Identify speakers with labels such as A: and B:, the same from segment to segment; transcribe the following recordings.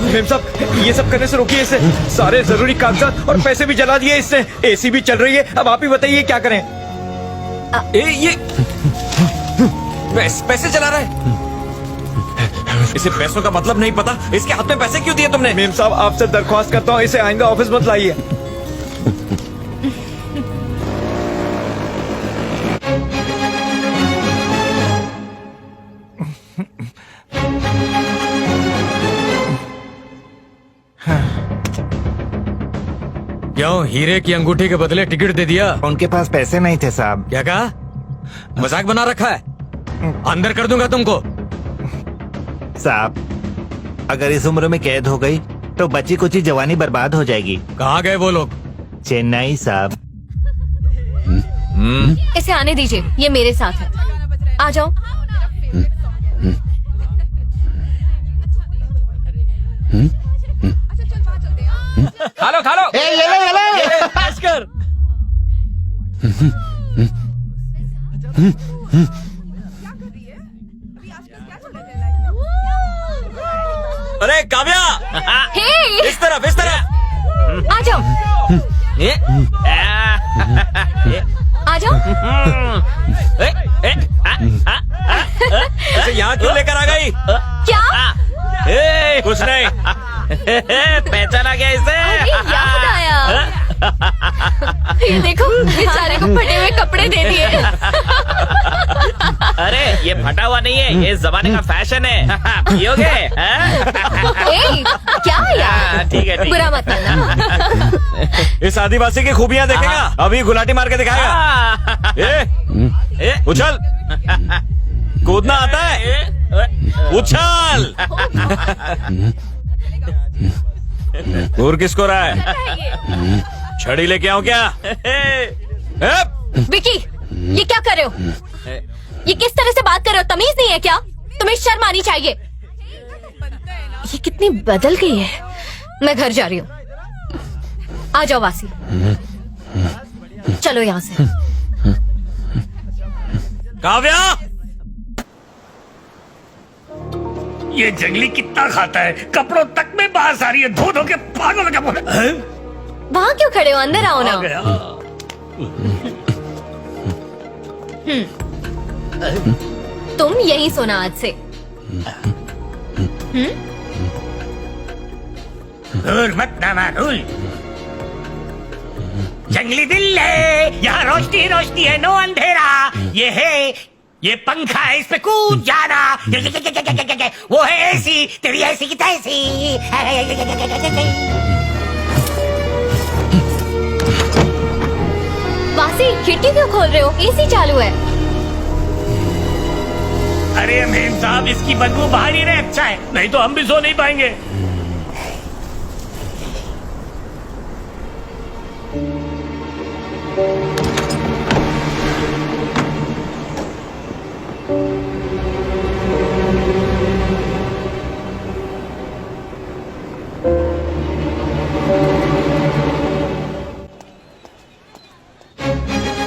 A: Ma'am साहब, ये सब करने से रोकिए इसे। सारे जरूरी कागजात और पैसे भी जला दिए इसने। एसी भी चल रही है। अब आप ही बताइए क्या करें।
B: ये पैसे चला रहा है। इसे पैसों का मतलब नहीं पता। इसके हाथ में पैसे क्यों दिए तुमने?
A: मेम साहब, आपसे दरख्वास्त करता हूँ, इसे आइंदा ऑफिस मत लाइए।
C: क्यों, हीरे की अंगूठी के बदले टिकट दे दिया?
D: उनके पास पैसे नहीं थे साहब।
C: क्या कहा? मजाक बना रखा है? अंदर कर दूंगा तुमको।
D: साहब, अगर इस उम्र में कैद हो गई तो बची कुची जवानी बर्बाद हो जाएगी।
C: कहाँ गए वो लोग?
D: चेन्नई साहब।
E: इसे आने दीजिए, ये मेरे साथ है। आ जाओ।
B: खा लो खा लो।
C: कर।
B: अरे काव्या,
E: हे!
B: इस तरफ इस तरफ।
E: आ जाओ। आ जाओ।
B: इसे यहाँ क्यों लेकर आ गई?
E: क्या?
B: कुछ नहीं। पहचाना गया इसे?
E: अरे याद आया। ये देखो, बेचारे को फटे हुए कपड़े दे दिए।
F: अरे ये फटा हुआ नहीं है, ये जमाने का फैशन है। पियोगे?
E: क्या यार?
F: ठीक है,
E: बुरा मत मानना।
B: इस आदिवासी की खूबियाँ देखेगा, अभी गुलाटी मार के दिखाएगा। ए, उछल। कूदना आता है? उछल। और किसको रहा है? छड़ी लेके आओ क्या?
E: विकी, ये क्या कर रहे हो? ये किस तरह से बात कर रहे हो? तमीज नहीं है क्या? तुम्हें शर्म आनी चाहिए। ये कितनी बदल गई है। मैं घर जा रही हूँ। आ जाओ वासी, चलो यहाँ से।
B: काव्या,
F: ये जंगली कितना खाता है, कपड़ों तक में बाहर आ रही है। धो धो के पागल हो गया।
E: वहाँ क्यों खड़े हो? अंदर आओ ना। तुम यहीं सोना आज से।
F: मत ना मारूल। जंगली दिल है, यहाँ रोशनी रोशनी है, नो अंधेरा। ये है, ये पंखा है, इस पे कूद जाना। वो है ऐसी, तेरी ऐसी की तैसी।
E: वासी, खिड़की क्यों खोल रहे हो? एसी चालू है।
F: अरे मेम साहब, इसकी बदबू बाहर ही रहे अच्छा है, नहीं तो हम भी सो नहीं पाएंगे।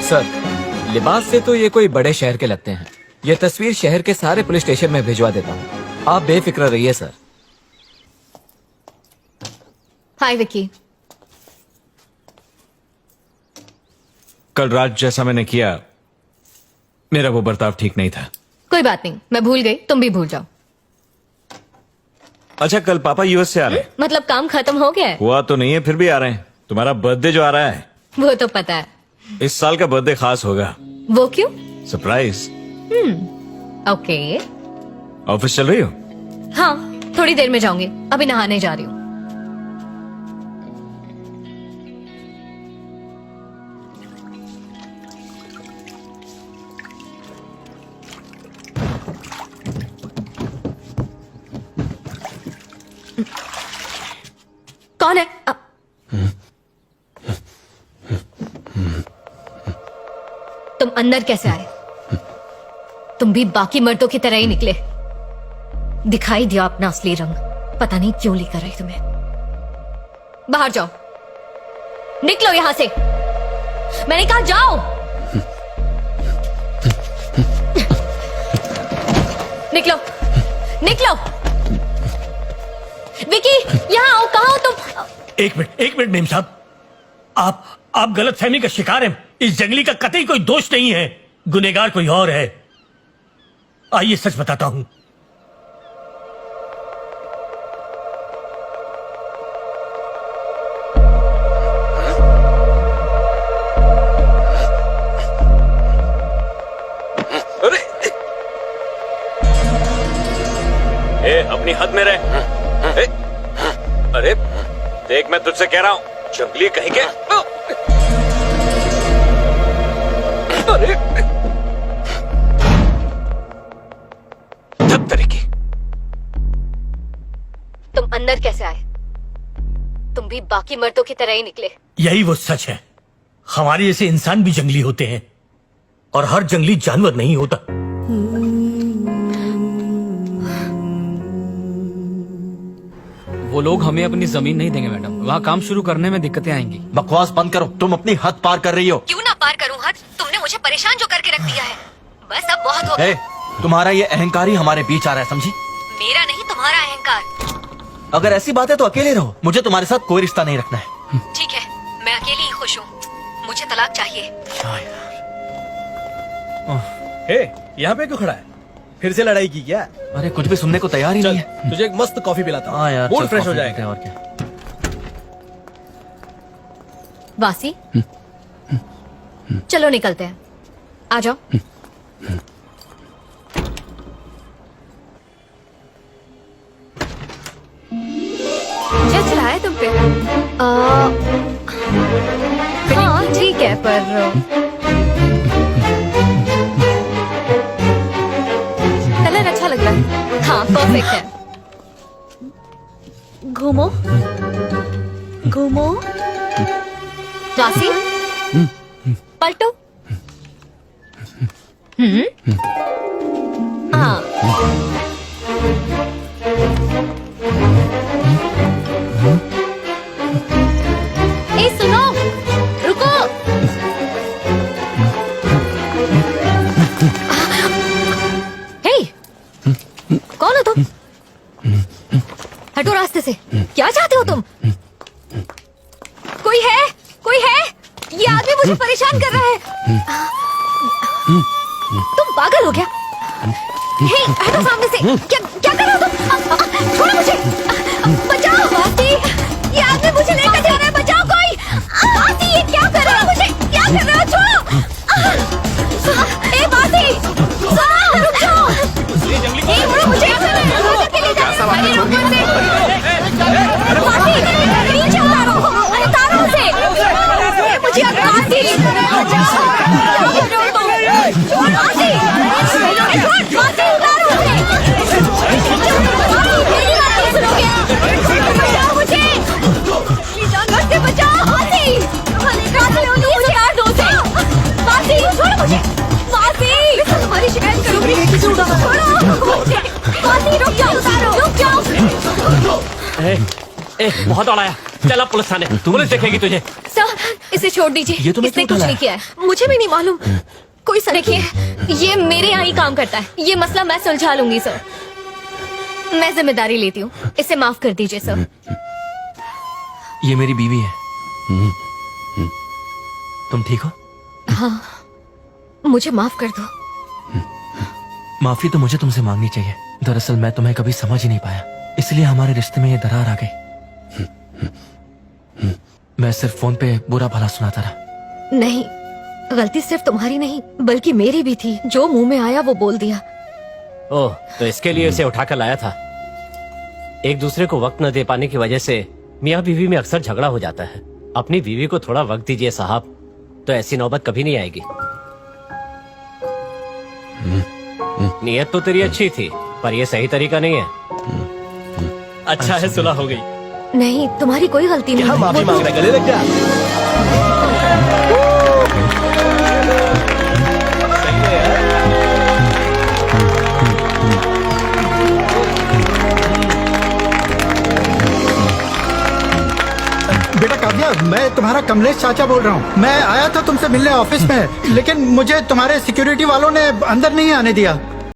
C: सर, लिबास से तो ये कोई बड़े शहर के लगते हैं। ये तस्वीर शहर के सारे पुलिस स्टेशन में भिजवा देता हूँ। आप बेफिक्र रहिए सर।
E: हाय विकी।
A: कल रात जैसा मैंने किया, मेरा वो बर्ताव ठीक नहीं था।
E: कोई बात नहीं, मैं भूल गई, तुम भी भूल जाओ।
A: अच्छा, कल पापा यूएस से आ रहे हैं।
E: मतलब काम खत्म हो गया है?
A: हुआ तो नहीं है, फिर भी आ रहे हैं। तुम्हारा बर्थडे जो आ रहा है,
E: वो तो पता है।
A: इस साल का बर्थडे खास होगा।
E: वो क्यों?
A: सरप्राइज।
E: ओके।
A: ऑफिस चल रही हो?
E: हाँ, थोड़ी देर में जाऊंगी, अभी नहाने जा रही हूँ। कौन है? तुम अंदर कैसे आए? तुम भी बाकी मर्दों की तरह ही निकले। दिखाई दिया अपना असली रंग। पता नहीं क्यों लेकर आई तुम्हें। बाहर जाओ, निकलो यहां से। मैंने कहा जाओ। निकलो, निकलो। विकी, यहाँ आओ। कहाँ हो तुम?
F: एक मिनट मेम साहब, आप गलतफहमी का शिकार हैं। इस जंगली का कतई कोई दोष नहीं है, गुनहगार कोई और है। आइए सच बताता हूं।
B: अपनी हद में रहे। अरे देख, मैं तुझसे कह रहा हूं, जंगली कहीं के। अरे धप तरीके।
E: तुम अंदर कैसे आए? तुम भी बाकी मर्दों की तरह ही निकले।
F: यही वो सच है, हमारे जैसे इंसान भी जंगली होते हैं और हर जंगली जानवर नहीं होता।
C: वो लोग हमें अपनी जमीन नहीं देंगे मैडम, वहाँ काम शुरू करने में दिक्कतें आएंगी।
G: बकवास बंद करो, तुम अपनी हद पार कर रही हो।
E: क्यों ना पार करूं हद? तुमने मुझे परेशान जो करके रख दिया है। बस अब बहुत हो गया।
G: तुम्हारा ये अहंकार ही हमारे बीच आ रहा है, समझी?
E: मेरा नहीं, तुम्हारा अहंकार।
G: अगर ऐसी बात है तो अकेले रहो, मुझे तुम्हारे साथ कोई रिश्ता नहीं रखना है।
E: ठीक है, मैं अकेली ही खुश हूँ। मुझे तलाक चाहिए।
A: यहाँ पे क्यों खड़ा है? फिर से लड़ाई की क्या?
G: अरे कुछ भी सुनने को तैयार ही नहीं है।
A: तुझे एक मस्त कॉफी पिलाता हूँ।
G: हाँ यार,
A: मूड
G: चल
A: फ्रेश हो
G: कॉफी
A: जाएगा।
G: पीते हैं, और क्या।
E: वासी, चलो निकलते हैं। आ जाओ। क्या चला है तुम पे? हाँ ठीक है, पर कलर अच्छा लग रहा है। हाँ परफेक्ट है। घूमो घूमो। वासी, पलटो। हाँ। ए सुनो, रुको। हे, कौन हो तुम? हटो रास्ते से। क्या चाहते हो तुम? कोई है? कोई है? ये आदमी मुझे परेशान कर रहा है। तुम पागल हो क्या? हे, हटो सामने से। क्या क्या कर रहे हो तुम? छोड़ो मुझे। बचाओ वासी, ये आदमी मुझे लेकर जा रहा है। बचाओ कोई। वासी, ये क्या कर रहे हो? मुझे क्या कर रहे हो? छोड़ो। ए वासी, सुनो, रुक जाओ। ए छोड़ो मुझे। रोज के लिए जा रहे हो ऊपर से। वासी, नीचे उतारो। उतारो उसे। मुझे अब वासी, बचाओ। क्या कर रहे हो तुम? छोड़ वासी। छोड़ वासी, उतारो उसे। वासी, मेरी बात नहीं सुनोगे। बचाओ मुझे। प्लीज जानवर से बचाओ। वासी, वासी, मुझे मार दो उसे। वासी, छोड़ो मुझे। वासी, मैं तुम्हारी शिकायत करूंगी। छोड़ो मुझे। वासी, रुक जाओ। रुक जाओ।
B: बहुत दौड़ाया, चल अब पुलिस थाने। पुलिस देखेगी तुझे।
E: सर, इसे छोड़ दीजिए।
G: ये तुम्हें
E: इसने
G: क्यों
E: कुछ
G: उठा
E: नहीं किया है। मुझे भी नहीं मालूम। कोई सर, देखिए, ये मेरे यहाँ ही काम करता है। ये मसला मैं सुलझा लूंगी सर। मैं जिम्मेदारी लेती हूँ। इसे माफ कर दीजिए सर।
G: ये मेरी बीवी है। तुम ठीक हो?
E: हाँ, मुझे माफ कर दो।
G: माफी तो मुझे तुमसे मांगनी चाहिए। दरअसल मैं तुम्हें कभी समझ ही नहीं पाया, इसलिए हमारे रिश्ते में ये दरार आ गई। मैं सिर्फ फोन पे बुरा भला सुनाता रहा।
E: नहीं, गलती सिर्फ तुम्हारी नहीं बल्कि मेरी भी थी। जो मुंह में आया वो बोल दिया।
H: ओह, तो इसके लिए उसे उठाकर लाया था। एक दूसरे को वक्त न दे पाने की वजह से मियाँ बीवी में अक्सर झगड़ा हो जाता है। अपनी बीवी को थोड़ा वक्त दीजिए साहब, तो ऐसी नौबत कभी नहीं आएगी। नीयत तो तेरी अच्छी थी, पर यह सही तरीका नहीं है।
B: अच्छा है, सुलह हो गई।
E: नहीं, तुम्हारी कोई गलती नहीं है।
A: माफी
E: वो
A: मांग रहा है, गले लग जा।
I: बेटा काव्या, मैं तुम्हारा कमलेश चाचा बोल रहा हूँ। मैं आया था तुमसे मिलने ऑफिस में, लेकिन मुझे तुम्हारे सिक्योरिटी वालों ने अंदर नहीं आने दिया।